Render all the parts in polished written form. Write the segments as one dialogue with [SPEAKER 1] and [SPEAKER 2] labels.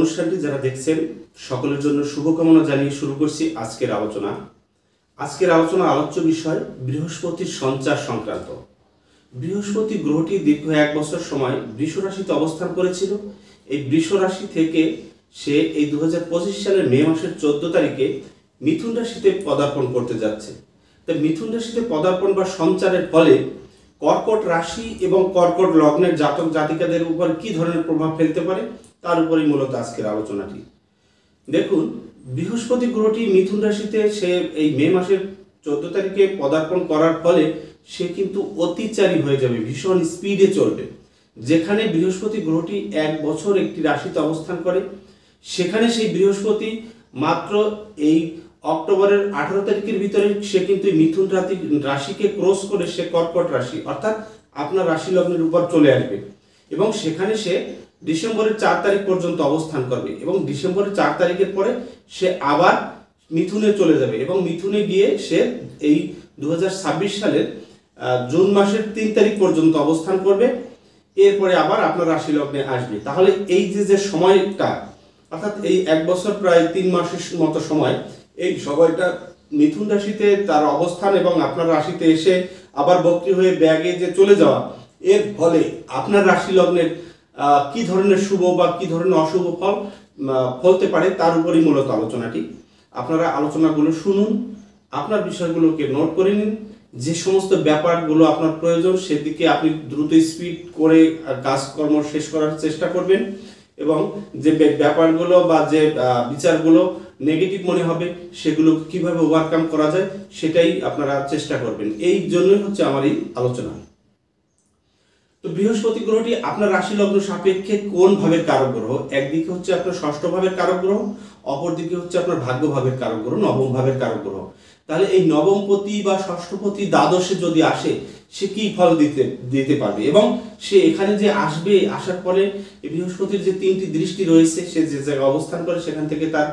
[SPEAKER 1] অনুষ্ঠানটি যারা দেখছেন সকলের জন্য শুভকামনা জানিয়ে শুরু করছি আজকের আলোচনা। আলোচ্য বিষয় বৃহস্পতির সঞ্চার সংক্রান্ত। বৃহস্পতি গ্রহটি দীর্ঘ 1 বছর সময় বৃষ রাশিতে অবস্থান করেছিল। এই বৃষ রাশি থেকে সে এই 2025 সালের মে মাসের 14 তারিখে মিথুন রাশিতে পদার্পণ করতে যাচ্ছে। তাই মিথুন রাশিতে পদার্পণ বা সঞ্চারের ফলে কর্কট রাশি এবং কর্কট লগ্নের জাতক জাতিকাদের উপর কি ধরনের প্রভাব ফেলতে পারে তার উপরেই মূলত আজকের আলোচনাটি। দেখুন, বৃহস্পতি গ্রহটি মিথুন রাশিতে সে এই মে মাসের 14 তারিখে পদার্পণ করার ফলে সে কিন্তু অতিচারী হয়ে যাবে, ভীষণ স্পিডে চলবে। যেখানে বৃহস্পতি গ্রহটি 1 বছর একটি রাশিতে অবস্থান করে, সেখানে সেই বৃহস্পতি মাত্র এই অক্টোবরের 18 তারিখের ভিতরে সে কিন্তু মিথুন রাশিকে ক্রস করে সে কর্কট রাশি অর্থাৎ আপনার রাশি লগ্নের উপর চলে আসবে এবং সেখানে সে ডিসেম্বরের 4 তারিখ পর্যন্ত অবস্থান করবে এবং ডিসেম্বরের 4 তারিখের পরে সে আবার মিথুনে চলে যাবে এবং মিথুনে গিয়ে সে এই 2026 সালের জুন মাসের 3 তারিখ পর্যন্ত অবস্থান করবে। এরপরে আবার আপনার রাশি লগ্নে আসবে। তাহলে এই যে সময়টা অর্থাৎ এই 1 বছর প্রায় 3 মাসের মতো সময়, এই সময়টা মিথুন রাশিতে তার অবস্থান এবং আপনার রাশিতে এসে আবার বক্রি হয়ে ব্যাগে যে চলে যাওয়া, এর ফলে আপনার রাশি লগ্নের কি ধরনের শুভ বা কি ধরনের অশুভ ফল ফলতে পারে তার উপরই মূলত আলোচনাটি। আপনারা আলোচনাগুলো শুনুন, আপনার বিষয়গুলোকে নোট করে নিন। যে সমস্ত ব্যাপারগুলো আপনার প্রয়োজন সেদিকে আপনি দ্রুত স্পিড করে কাজকর্ম শেষ করার চেষ্টা করবেন এবং যে ব্যাপারগুলো বা যে বিচারগুলো নেগেটিভ মনে হবে সেগুলো কিভাবে ওভারকাম করা যায় সেটাই আপনারা চেষ্টা করবেন। এই জন্যই হচ্ছে আমার এই আলোচনা। তো বৃহস্পতি গ্রহটি আপনার রাশি লগ্ন সাপেক্ষে কোন ভাবের কারক গ্রহ? একদিকে হচ্ছে আপনার ষষ্ঠ ভাবের কারক গ্রহ, অপরদিকে হচ্ছে আপনার ভাগ্য ভাবের কারক গ্রহ, নবম ভাবের কারক গ্রহ। তাহলে এই নবমপতি বা ষষ্ঠপতি দ্বাদশে যদি আসে সে কি ফল দিতে পারবে এবং সে এখানে যে আসবে, আসার পরে বৃহস্পতির যে 3টি দৃষ্টি রয়েছে, সে যে জায়গায় অবস্থান করে সেখান থেকে তার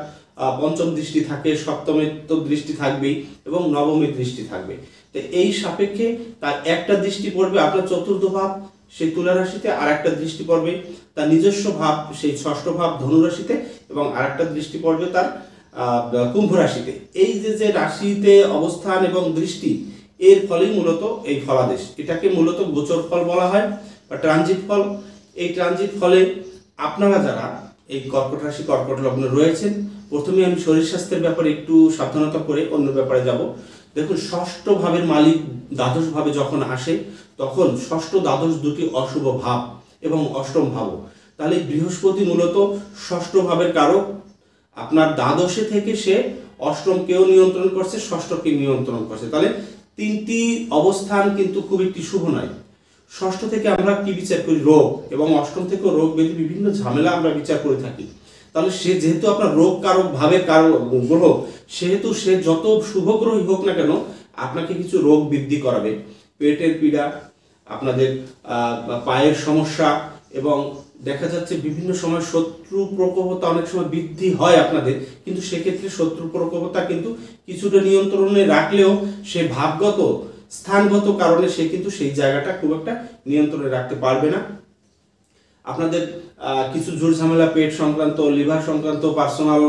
[SPEAKER 1] পঞ্চম দৃষ্টি থাকে, সপ্তমের তো দৃষ্টি থাকবেই এবং নবমের দৃষ্টি থাকবে। তো এই সাপেক্ষে তার একটা দৃষ্টি পড়বে আপনার চতুর্থ ভাব সেই তুলা রাশিতে, আর একটা দৃষ্টি পড়বে তার নিজস্ব ভাব সেই ষষ্ঠ ভাব ধনু রাশিতে এবং আর একটা দৃষ্টি পড়বে তার কুম্ভ রাশিতে। এই যে রাশিতে অবস্থান এবং দৃষ্টি, এর ফলেই মূলত এই ফলাদেশ। এটাকে মূলত গোচর ফল বলা হয় বা ট্রানজিট ফল। এই ট্রানজিট ফলে আপনারা যারা এই কর্কট রাশি কর্কট লগ্নে রয়েছেন, প্রথমে আমি শরীর স্বাস্থ্যের ব্যাপারে একটু সাবধানতা করে অন্য ব্যাপারে যাব। দেখুন, ষষ্ঠ ভাবের মালিক দ্বাদশ ভাবে যখন আসে তখন ষষ্ঠ দ্বাদশ দুটি অশুভ ভাব এবং অষ্টম ভাবও। তাহলে বৃহস্পতি মূলত ষষ্ঠ ভাবের কারক। আপনার দ্বাদশে থেকে সে অষ্টমকেও নিয়ন্ত্রণ করছে, ষষ্ঠকে নিয়ন্ত্রণ করছে। তাহলে 3টি অবস্থান কিন্তু খুব একটি শুভ নয়। ষষ্ঠ থেকে আমরা কি বিচার করি? রোগ, এবং অষ্টম থেকে রোগ ব্যাধি বিভিন্ন ঝামেলা আমরা বিচার করে থাকি। তাহলে সে যেহেতু আপনার রোগ কারক ভাবের কারক গ্রহ, সেহেতু সে যত শুভ গ্রহই হোক না কেন আপনাকে কিছু রোগ বৃদ্ধি করাবে। পেটের পীড়া, আপনাদের পায়ের সমস্যা এবং দেখা যাচ্ছে বিভিন্ন সময় শত্রু প্রকোপতা অনেক সময় বৃদ্ধি হয় আপনাদের, কিন্তু সেক্ষেত্রে শত্রু প্রকোপতা কিন্তু কিছুটা নিয়ন্ত্রণে রাখলেও সে ভাবগত স্থানগত কারণে সে কিন্তু সেই জায়গাটা খুব একটা নিয়ন্ত্রণে রাখতে পারবে না। আপনাদের কিছু ঝুট ঝামেলা পেট সংক্রান্ত, লিভার সংক্রান্ত, পার্সোনাল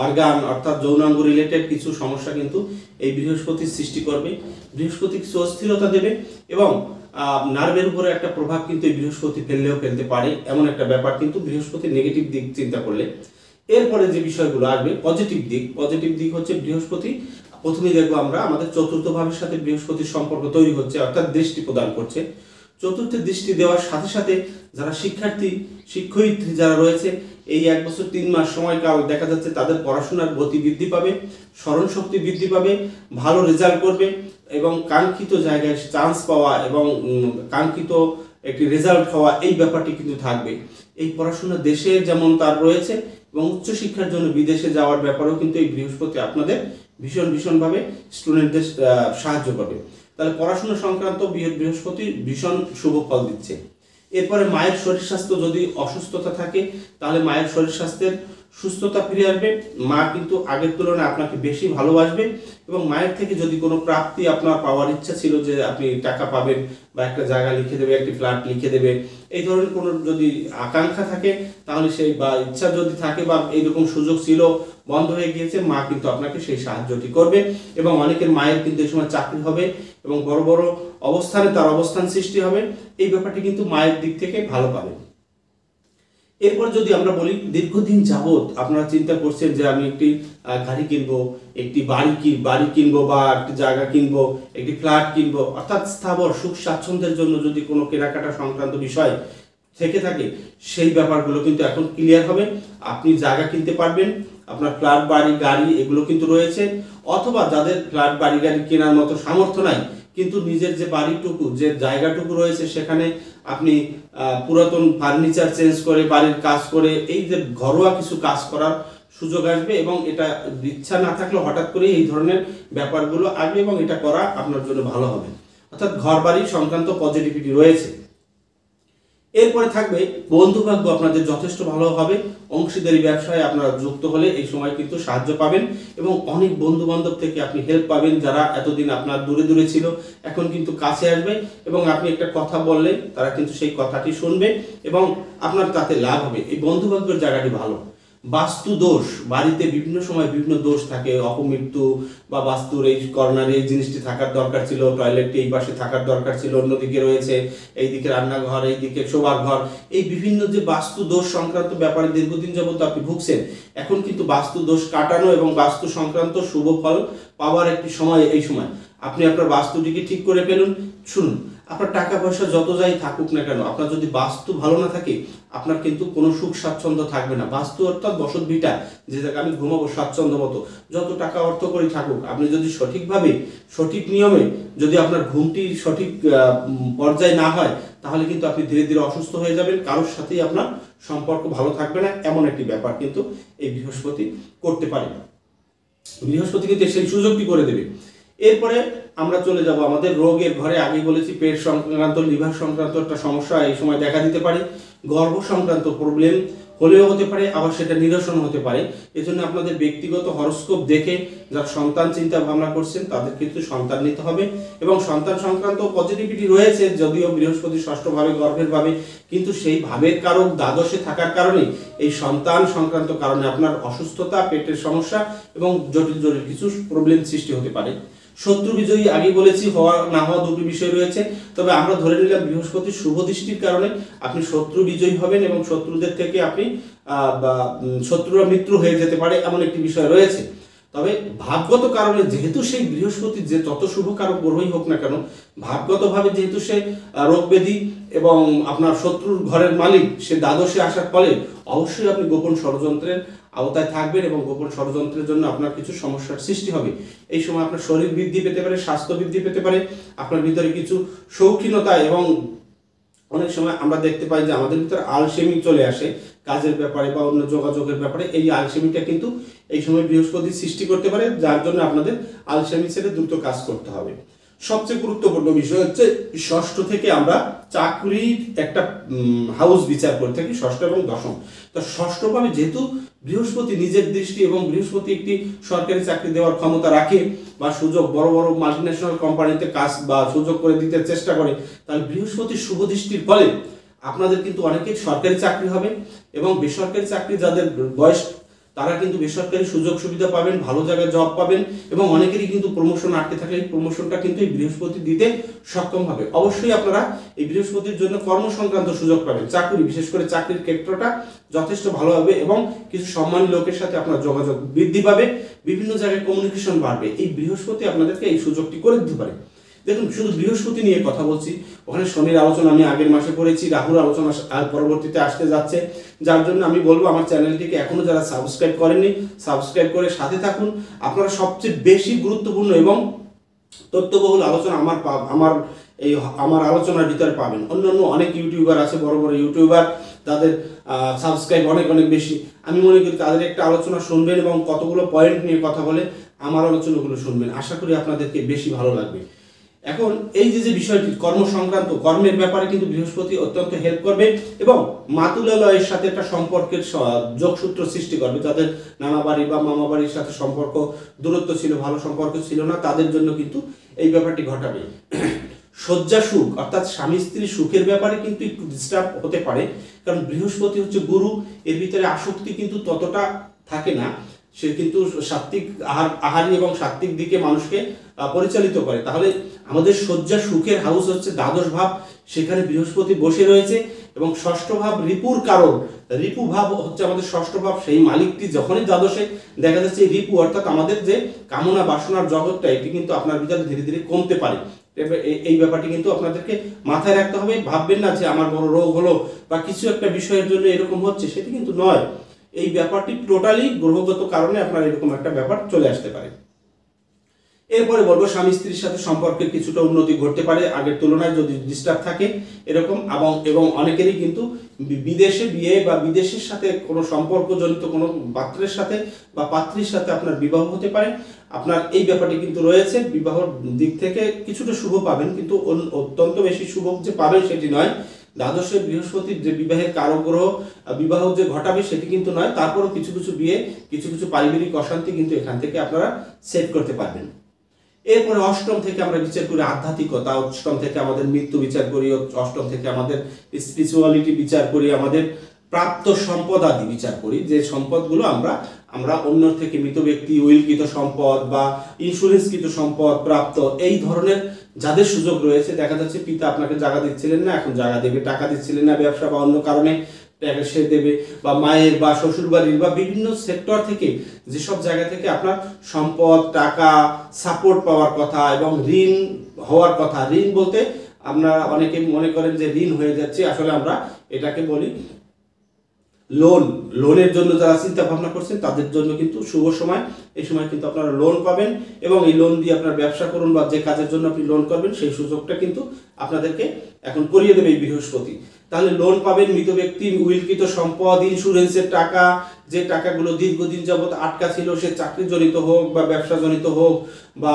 [SPEAKER 1] অর্গান অর্থাৎ যৌনাঙ্গ রিলেটেড কিছু সমস্যা কিন্তু এই বৃহস্পতি সৃষ্টি করবে। বৃহস্পতি কিছু অস্থিরতা দেবে এবং নার্ভের উপরে একটা প্রভাব কিন্তু এই বৃহস্পতি ফেলতে পারে, এমন একটা ব্যাপার কিন্তু বৃহস্পতির নেগেটিভ দিক চিন্তা করলে। এরপরে যে বিষয়গুলো আসবে পজিটিভ দিক হচ্ছে বৃহস্পতি প্রথমেই দেখবো আমরা আমাদের চতুর্থ ভাবের সাথে বৃহস্পতির সম্পর্ক তৈরি হচ্ছে অর্থাৎ দৃষ্টি প্রদান করছে। চতুর্থ দৃষ্টি দেওয়ার সাথে সাথে যারা শিক্ষয়িত্রী যারা রয়েছে, এই 1 বছর 3 মাস সময়কাল দেখা যাচ্ছে তাদের পড়াশোনার গতি বৃদ্ধি পাবে, স্মরণ শক্তি বৃদ্ধি পাবে, ভালো রেজাল্ট করবে এবং কাঙ্ক্ষিত জায়গায় চান্স পাওয়া এবং কাঙ্ক্ষিত একটি রেজাল্ট হওয়া, এই ব্যাপারটি কিন্তু থাকবে। এই পড়াশোনা দেশে যেমন তার রয়েছে এবং উচ্চশিক্ষার জন্য বিদেশে যাওয়ার ব্যাপারেও কিন্তু এই বৃহস্পতি আপনাদের ভীষণভাবে স্টুডেন্টদের সাহায্য করবে। তাহলে পড়াশোনা সংক্রান্ত বৃহস্পতি ভীষণ শুভ ফল দিচ্ছে। এরপরে মায়ের শরীর স্বাস্থ্য যদি অসুস্থতা থাকে তাহলে মায়ের শরীর স্বাস্থ্যের সুস্থতা ফিরে আসবে, মা কিন্তু আগের তুলনায় আপনাকে বেশি ভালোবাসবে এবং মায়ের থেকে যদি কোনো প্রাপ্তি আপনার পাওয়ার ইচ্ছা ছিল যে আপনি টাকা পাবেন বা একটা জায়গা লিখে দেবে, একটি ফ্ল্যাট লিখে দেবে, এই ধরনের কোনো যদি আকাঙ্ক্ষা থাকে তাহলে সেই বা ইচ্ছা যদি থাকে বা এইরকম সুযোগ ছিল বন্ধ হয়ে গিয়েছে, মা কিন্তু আপনাকে সেই সাহায্যটি করবে এবং অনেকের মায়ের কিন্তু এই সময় চাকরি হবে এবং বড় বড় অবস্থানে তার অবস্থান সৃষ্টি হবে। এই ব্যাপারটি কিন্তু মায়ের দিক থেকে ভালো পাবেন। এরপর যদি আমরা বলি, দীর্ঘদিন যাবত আপনারা চিন্তা করছেন যে আমি একটি গাড়ি কিনবো, একটি বাড়ি কিনবো বা একটি জায়গা কিনবো, একটি ফ্ল্যাট কিনবো, অর্থাৎ স্থাবর সুখ স্বাচ্ছন্দ্যের জন্য যদি কোনো কেনাকাটা সংক্রান্ত বিষয় থেকে থাকে, সেই ব্যাপারগুলো কিন্তু এখন ক্লিয়ার হবে। আপনি জায়গা কিনতে পারবেন, আপনার ফ্ল্যাট বাড়ি গাড়ি এগুলো কিন্তু রয়েছে। অথবা যাদের ফ্ল্যাট বাড়ি গাড়ি কেনার মতো সামর্থ্য নাই, কিন্তু নিজের যে বাড়িটুকু যে জায়গাটুকু রয়েছে সেখানে আপনি পুরাতন ফার্নিচার চেঞ্জ করে বাড়ির কাজ করে এই যে ঘরোয়া কিছু কাজ করার সুযোগ আসবে এবং এটা ইচ্ছা না থাকলে হঠাৎ করে এই ধরনের ব্যাপারগুলো আসবে এবং এটা করা আপনার জন্য ভালো হবে। অর্থাৎ ঘর বাড়ি সংক্রান্ত পজিটিভিটি রয়েছে। এরপরে থাকবে বন্ধু ভাগ্য আপনাদের যথেষ্ট ভালো হবে। অংশীদারি ব্যবসায় আপনারা যুক্ত হলে এই সময় কিন্তু সাহায্য পাবেন এবং অনেক বন্ধু বান্ধব থেকে আপনি হেল্প পাবেন। যারা এতদিন আপনার দূরে দূরে ছিল এখন কিন্তু কাছে আসবে এবং আপনি একটা কথা বললে তারা কিন্তু সেই কথাটি শুনবে এবং আপনার তাতে লাভ হবে। এই বন্ধু ভাগ্যের জায়গাটি ভালো। বাস্তু দোষ, বাড়িতে বিভিন্ন সময় বিভিন্ন দোষ থাকে, অপমৃত্যু বা বাস্তুর এই কর্নারে এই জিনিসটি থাকার দরকার ছিল, টয়লেটটি এই পাশে থাকার দরকার ছিল, অন্যদিকে রয়েছে, এইদিকে রান্নাঘর, এইদিকে শোবার ঘর, এই বিভিন্ন যে বাস্তু দোষ সংক্রান্ত ব্যাপারে দীর্ঘদিন যাবত আপনি ভুগছেন, এখন কিন্তু বাস্তু দোষ কাটানো এবং বাস্তু সংক্রান্ত শুভ ফল পাওয়ার একটি সময়। এই সময় আপনি আপনার বাস্তুটিকে ঠিক করে ফেলুন। শুনুন, আপনার টাকা পয়সা যত যাই থাকুক না কেন, আপনার যদি বাস্তু ভালো না থাকে আপনার কিন্তু কোনো সুখ স্বাচ্ছন্দ্য থাকবে না। বাস্তু অর্থাৎ বসত ভিটা, যে জায়গায় আমি ঘুমাবো স্বাচ্ছন্দ্য মতো, যত টাকা অর্থ করে থাকুক, আপনি যদি সঠিকভাবে সঠিক নিয়মে যদি আপনার ঘুমটি সঠিক পর্যায়ে না হয় তাহলে কিন্তু আপনি ধীরে ধীরে অসুস্থ হয়ে যাবেন, কারোর সাথেই আপনার সম্পর্ক ভালো থাকবে না। এমন একটি ব্যাপার কিন্তু এই বৃহস্পতি করতে পারে। বৃহস্পতি কিন্তু সেই সুযোগটি করে দেবে। এরপরে আমরা চলে যাব আমাদের রোগের ঘরে। আগেই বলেছি পেট সংক্রান্ত লিভার সংক্রান্ত একটা সমস্যা এই সময় দেখা দিতে পারে, গর্ভ সংক্রান্ত প্রবলেম হলেও হতে পারে, আবার সেটা নিরসন হতে পারে। এজন্য আপনাদের ব্যক্তিগত হরস্কোপ দেখে যারা সন্তান চিন্তা ভাবনা করছেন তাদের কিন্তু সন্তান নিতে হবে এবং সন্তান সংক্রান্ত পজিটিভিটি রয়েছে, যদিও বৃহস্পতি ষষ্ঠ ভাবে গর্ভের ভাবে, কিন্তু সেই ভাবের কারণ দ্বাদশে থাকার কারণে এই সন্তান সংক্রান্ত কারণে আপনার অসুস্থতা, পেটের সমস্যা এবং জটিল জটিল কিছু প্রবলেম সৃষ্টি হতে পারে। শত্রু বিজয়ী আগে বলেছি, হওয়া না হওয়া দুটি বিষয় রয়েছে, তবে আমরা ধরে নিলাম বৃহস্পতির শুভ দৃষ্টির কারণে আপনি শত্রু বিজয়ী হবেন এবং শত্রুদের থেকে আপনি শত্রুরা মিত্র হয়ে যেতে পারে, এমন একটি বিষয় রয়েছে। তবে ভাবগত কারণে যেহেতু সেই বৃহস্পতি যে যত শুভ কারক গ্রহই হোক না কেন, ভাবগতভাবে যেহেতু সে রোগ ব্যাধি এবং আপনার শত্রুর ঘরের মালিক, সে দ্বাদশে আসার ফলে অবশ্যই আপনি গোপন ষড়যন্ত্রের আওতায় থাকবেন এবং গোপন ষড়যন্ত্রের জন্য আপনার কিছু সমস্যার সৃষ্টি হবে। এই সময় আপনার শরীর বৃদ্ধি পেতে পারে, স্বাস্থ্য বৃদ্ধি পেতে পারে, আপনার ভিতরে কিছু শৌখিনতা এবং অনেক সময় আমরা দেখতে পাই যে আমাদের ভিতরে আলসেমি চলে আসে কাজের ব্যাপারে বা অন্য যোগাযোগের ব্যাপারে। এই আলসেমিটা কিন্তু এই সময় বৃহস্পতি সৃষ্টি করতে পারে, যার জন্য আপনাদের আলসেমি ছেড়ে দ্রুত কাজ করতে হবে। সবচেয়ে গুরুত্বপূর্ণ বিষয় হচ্ছে ষষ্ঠ থেকে আমরা চাকরির একটা হাউস বিচার করে থাকি, ষষ্ঠ এবং দশম। তো ষষ্ঠভাবে যেহেতু বৃহস্পতি নিজের দৃষ্টি এবং বৃহস্পতি একটি সরকারি চাকরি দেওয়ার ক্ষমতা রাখে বা সুযোগ বড় বড় মাল্টিন্যাশনাল কোম্পানিতে কাজ বা সুযোগ করে দিতে চেষ্টা করে, তাহলে বৃহস্পতির শুভ দৃষ্টির ফলে আপনাদের কিন্তু অনেকেই সরকারি চাকরি হবে এবং বেসরকারি চাকরি যাদের বয়স তারা কিন্তু বেসরকারি সুযোগ সুবিধা পাবেন, ভালো জায়গায় জব পাবেন এবং অনেকেরই কিন্তু প্রমোশন আটকে থাকলে এই প্রমোশনটা কিন্তু এই বৃহস্পতি দিতে সক্ষম হবে। অবশ্যই আপনারা এই বৃহস্পতির জন্য কর্ম সংক্রান্ত সুযোগ পাবেন, চাকরি বিশেষ করে চাকরির ক্ষেত্রটা যথেষ্ট ভালো হবে এবং কিছু সম্মানী লোকের সাথে আপনার যোগাযোগ বৃদ্ধি পাবে, বিভিন্ন জায়গায় কমিউনিকেশন বাড়বে। এই বৃহস্পতি আপনাদেরকে এই সুযোগটি করে দিতে পারে। দেখুন, শুধু বৃহস্পতি নিয়ে কথা বলছি, ওখানে শনির আলোচনা আমি আগের মাসে করেছি, রাহুর আলোচনা পরবর্তীতে আসতে যাচ্ছে, যার জন্য আমি বলবো আমার চ্যানেলটিকে এখনো যারা সাবস্ক্রাইব করেননি সাবস্ক্রাইব করে সাথে থাকুন। আপনারা সবচেয়ে বেশি গুরুত্বপূর্ণ এবং তথ্যবহুল আলোচনা আমার আলোচনার ভিতরে পাবেন। অন্যান্য অনেক ইউটিউবার আছে, বড় বড় ইউটিউবার, তাদের সাবস্ক্রাইব অনেক অনেক বেশি। আমি মনে করি তাদের একটা আলোচনা শুনবেন এবং কতগুলো পয়েন্ট নিয়ে কথা বলে আমার আলোচনাগুলো শুনবেন, আশা করি আপনাদেরকে বেশি ভালো লাগবে। এখন এই যে বিষয়টি কর্ম সংক্রান্ত কর্মের ব্যাপারে কিন্তু বৃহস্পতি অত্যন্ত হেল্প করবে এবং মাতুলালয়ের সাথে একটা সম্পর্কের যোগসূত্র সৃষ্টি করবে। যাদের নানা বাড়ি বা মামা বাড়ির সাথে সম্পর্ক দূরত্ব ছিল, ভালো সম্পর্ক ছিল না, তাদের জন্য কিন্তু এই ব্যাপারটি ঘটাবে। শয্যা সুখ অর্থাৎ স্বামী স্ত্রী সুখের ব্যাপারে কিন্তু একটু ডিস্টার্ব হতে পারে, কারণ বৃহস্পতি হচ্ছে গুরু, এর ভিতরে আসক্তি কিন্তু ততটা থাকে না। সে কিন্তু সাত্ত্বিক আহারী এবং সাত্ত্বিক দিকে মানুষকে পরিচালিত করে। তাহলে আমাদের শয্যা সুখের হাউস হচ্ছে দ্বাদশ ভাব, সেখানে বৃহস্পতি বসে রয়েছে এবং ষষ্ঠ ভাব রিপুর কারণ। রিপু ভাব হচ্ছে আমাদের ষষ্ঠ ভাব, সেই মালিকটি যখনই দ্বাদশে দেখা যাচ্ছে রিপু অর্থাৎ আমাদের যে কামনা বাসনার জগৎটা, এটি কিন্তু আপনার ভিতরে ধীরে ধীরে কমতে পারে। এই ব্যাপারটি কিন্তু আপনাদেরকে মাথায় রাখতে হবে। ভাববেন না যে আমার বড় রোগ হলো বা কিছু একটা বিষয়ের জন্য এরকম হচ্ছে, সেটি কিন্তু নয়। এই ব্যাপারটি টোটালি গ্রহগত কারণে আপনার এরকম একটা ব্যাপার চলে আসতে পারে। এরপরে বলবো স্বামী স্ত্রীর সাথে সম্পর্কের কিছুটা উন্নতি ঘটতে পারে আগের তুলনায় যদি ডিস্টার্ব থাকে এরকম, এবং অনেকেরই কিন্তু বিদেশে বিয়ে বা বিদেশের সাথে কোনো সম্পর্কজনিত কোনো পাত্রের সাথে বা পাত্রীর সাথে আপনার বিবাহ হতে পারে। আপনার এই ব্যাপারটি কিন্তু রয়েছে, বিবাহর দিক থেকে কিছুটা শুভ পাবেন, কিন্তু অত্যন্ত বেশি শুভ যে পাবেন সেটি নয়। দ্বাদশে বৃহস্পতির যে বিবাহের কারক গ্রহ, বিবাহ যে ঘটাবে সেটি কিন্তু নয়। তারপরও কিছু কিছু বিয়ে, কিছু কিছু পারিবারিক অশান্তি কিন্তু এখান থেকে আপনারা সেট করতে পারবেন। এরপরে অষ্টম থেকে আমরা বিচার করি আধ্যাত্মিকতা, অষ্টম থেকে আমাদের মৃত্যু বিচার করি, অষ্টম থেকে আমাদের স্পিরিচুয়ালিটি বিচার করি, আমাদের প্রাপ্ত সম্পদ আদি বিচার করি, যে সম্পদগুলো আমরা অন্য থেকে মৃত ব্যক্তি উইলকৃত সম্পদ বা ইন্স্যুরেন্সকৃত সম্পদ প্রাপ্ত, এই ধরনের যাদের সুযোগ রয়েছে, দেখা যাচ্ছে পিতা আপনাকে জায়গা দিচ্ছিলেন না, এখন জায়গা দেবে, টাকা দিচ্ছিলেন না ব্যবসা বা অন্য কারণে টাকা সে দেবে, বা মায়ের বা শ্বশুর বাড়ির বা বিভিন্ন সেক্টর থেকে যেসব জায়গা থেকে আপনার সম্পদ টাকা সাপোর্ট পাওয়ার কথা এবং ঋণ হওয়ার কথা। ঋণ বলতে আমরা অনেকে মনে করেন যে ঋণ হয়ে যাচ্ছে, আসলে আমরা এটাকে বলি লোনের জন্য যারা চিন্তা ভাবনা করছেন তাদের জন্য কিন্তু শুভ সময়। এই সময় কিন্তু আপনারা লোন পাবেন এবং এই লোন দিয়ে আপনার ব্যবসা করুন বা যে কাজের জন্য আপনি লোন করবেন সেই সুযোগটা কিন্তু আপনাদেরকে এখন করিয়ে দেবে এই বৃহস্পতি। তাহলে লোন পাবেন, মৃত ব্যক্তির উইলকৃত সম্পদ, ইন্স্যুরেন্সের টাকা, যে টাকাগুলো দীর্ঘদিন যাবত আটকা ছিল, সে চাকরিজনিত হোক বা ব্যবসাজনিত হোক বা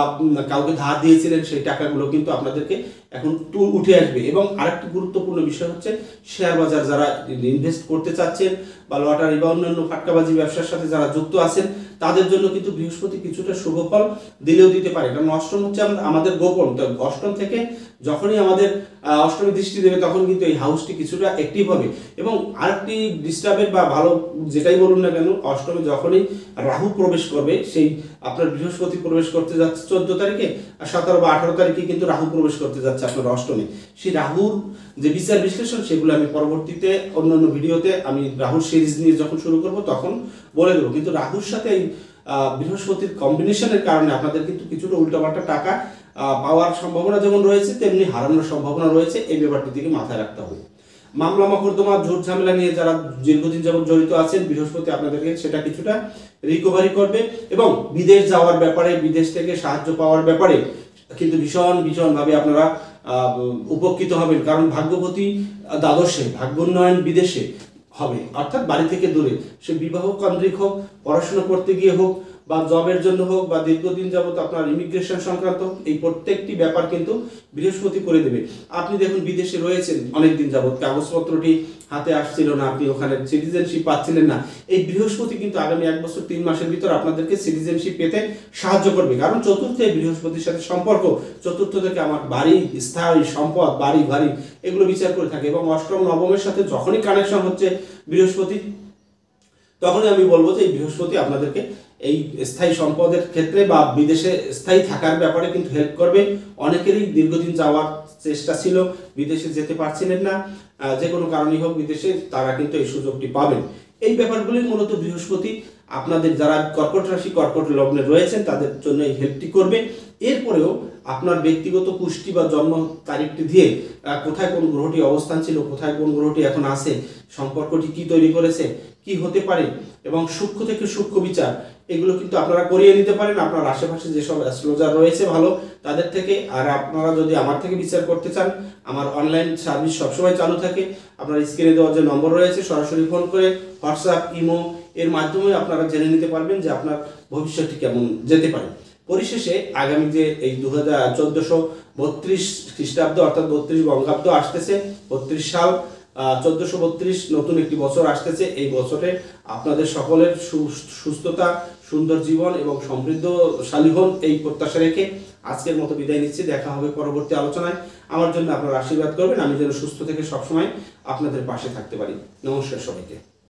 [SPEAKER 1] কাউকে ধার দিয়েছিলেন, সেই টাকাগুলো কিন্তু আপনাদেরকে এখন উঠে আসবে। এবং আরেকটি গুরুত্বপূর্ণ বিষয় হচ্ছে শেয়ার বাজার যারা ইনভেস্ট করতে চাচ্ছেন বা লটারি বা অন্যান্য ফাটকাবাজি ব্যবসার সাথে যারা যুক্ত আছেন, তাদের জন্য কিন্তু বৃহস্পতি কিছুটা শুভ ফল দিলেও দিতে পারে, কারণ অষ্টম হচ্ছে আমাদের গোপন। তো অষ্টম থেকে যখনই আমাদের অষ্টমী দৃষ্টি দেবে তখন কিন্তু এই হাউসটি কিছুটা অ্যাক্টিভ হবে। এবং আরেকটি ডিস্টার্বের বা ভালো যেটাই বলুন না কেন, অষ্টমে যখনই রাহু প্রবেশ করবে, সেই আপনার বৃহস্পতি প্রবেশ করতে যাচ্ছে 14 তারিখে, আর 17 বা 18 তারিখে কিন্তু রাহু প্রবেশ করতে যাচ্ছে আপনার অষ্টমে। সেই রাহুর যে বিচার বিশ্লেষণ সেগুলো আমি পরবর্তীতে অন্যান্য ভিডিওতে আমি রাহুর সিরিজ নিয়ে যখন শুরু করব তখন বলে দেবো। কিন্তু রাহুর সাথে এই বৃহস্পতির কম্বিনেশনের কারণে আপনাদের কিন্তু কিছুটা উল্টাপাল্টা টাকা পাওয়ার সম্ভাবনা যেমন রয়েছে, তেমনি হারানোর সম্ভাবনা রয়েছে। এই ব্যাপারটি থেকে মাথায় রাখতে হবে। মামলা মকদ্দমা ঝুট ঝামেলা নিয়ে যারা দীর্ঘদিন যাবত জড়িত আছেন, বৃহস্পতি আপনাদেরকে সেটা কিছুটা রিকভারি করবে এবং বিদেশ যাওয়ার ব্যাপারে, বিদেশ থেকে সাহায্য পাওয়ার ব্যাপারে কিন্তু ভীষণভাবে আপনারা উপকৃত হবেন, কারণ ভাগ্যপতি দ্বাদশে, ভাগ্যোন্নয়ন বিদেশে হবে, অর্থাৎ বাড়ি থেকে দূরে, সে বিবাহ কেন্দ্রিক হোক, পড়াশোনা করতে গিয়ে হোক বা জবের জন্য হোক বা দীর্ঘদিন যাবত আপনার ইমিগ্রেশন সংক্রান্ত, এই প্রত্যেকটি ব্যাপার কিন্তু বৃহস্পতি করে দেবে। আপনি দেখুন বিদেশে রয়েছেন অনেকদিন যাবত, কাগজপত্রটি হাতে আসছিল না, আপনি ওখানে সিটিজেনশিপ পাচ্ছিলেন না, এই বৃহস্পতি কিন্তু আগামী 1 বছর 3 মাসের ভিতর আপনাদেরকে সিটিজেনশিপ পেতে সাহায্য করবে। কারণ চতুর্থে বৃহস্পতির সাথে সম্পর্ক, চতুর্থ থেকে আমার বাড়ি, স্থায়ী সম্পদ, বাড়ি গাড়ি এগুলো বিচার করে থাকে। এবং অষ্টম নবমের সাথে যখনই কানেকশন হচ্ছে বৃহস্পতি, তখনই আমি বলবো যে এই বৃহস্পতি আপনাদেরকে এই স্থায়ী সম্পদের ক্ষেত্রে বা বিদেশে স্থায়ী থাকার ব্যাপারে কিন্তু হেল্প করবে। অনেকেরই দীর্ঘদিন যাওয়ার চেষ্টা ছিল, বিদেশে যেতে পারছিলেন না, যে কোনো কারণেই হোক বিদেশে, তারা কিন্তু এই সুযোগটি পাবেন। এই ব্যাপারগুলি মূলত বৃহস্পতি আপনাদের যারা কর্কট রাশি কর্কট লগ্নে রয়েছেন তাদের জন্য এই হেল্পটি করবে। এরপরেও আপনার ব্যক্তিগত পুষ্টি বা জন্ম তারিখটি দিয়ে কোথায় কোন গ্রহটি অবস্থান ছিল, কোথায় কোন গ্রহটি এখন আছে, সম্পর্কটি কি তৈরি করেছে, কি হতে পারে, এবং সূক্ষ্ম থেকে সূক্ষ্ম বিচার এগুলো কিন্তু আপনারা করিয়ে নিতে পারেন আপনার আশেপাশে যেসব অ্যাস্ট্রোলজার রয়েছে ভালো তাদের থেকে। আর আপনারা যদি আমার থেকে বিচার করতে চান, আমার অনলাইন সার্ভিস সবসময় চালু থাকে। আপনার স্ক্রিনে দেওয়া যে নম্বর রয়েছে সরাসরি ফোন করে, হোয়াটসঅ্যাপ, ইমো এর মাধ্যমে আপনারা জেনে নিতে পারবেন যে আপনার ভবিষ্যৎটি কেমন যেতে পারে। পরিশেষে আগামী যে এই 1400 32 খ্রিস্টাব্দ অর্থাৎ 32 বঙ্গাব্দ আসতেছে, 32 সাল 1432 নতুন একটি বছর আসতেছে। এই বছরে আপনাদের সকলের সুস্থতা, সুন্দর জীবন এবং সমৃদ্ধশালী হন এই প্রত্যাশা রেখে আজকের মতো বিদায় নিচ্ছি। দেখা হবে পরবর্তী আলোচনায়। আমার জন্য আপনারা আশীর্বাদ করবেন, আমি যেন সুস্থ থেকে সবসময় আপনাদের পাশে থাকতে পারি। নমস্কার সবাইকে।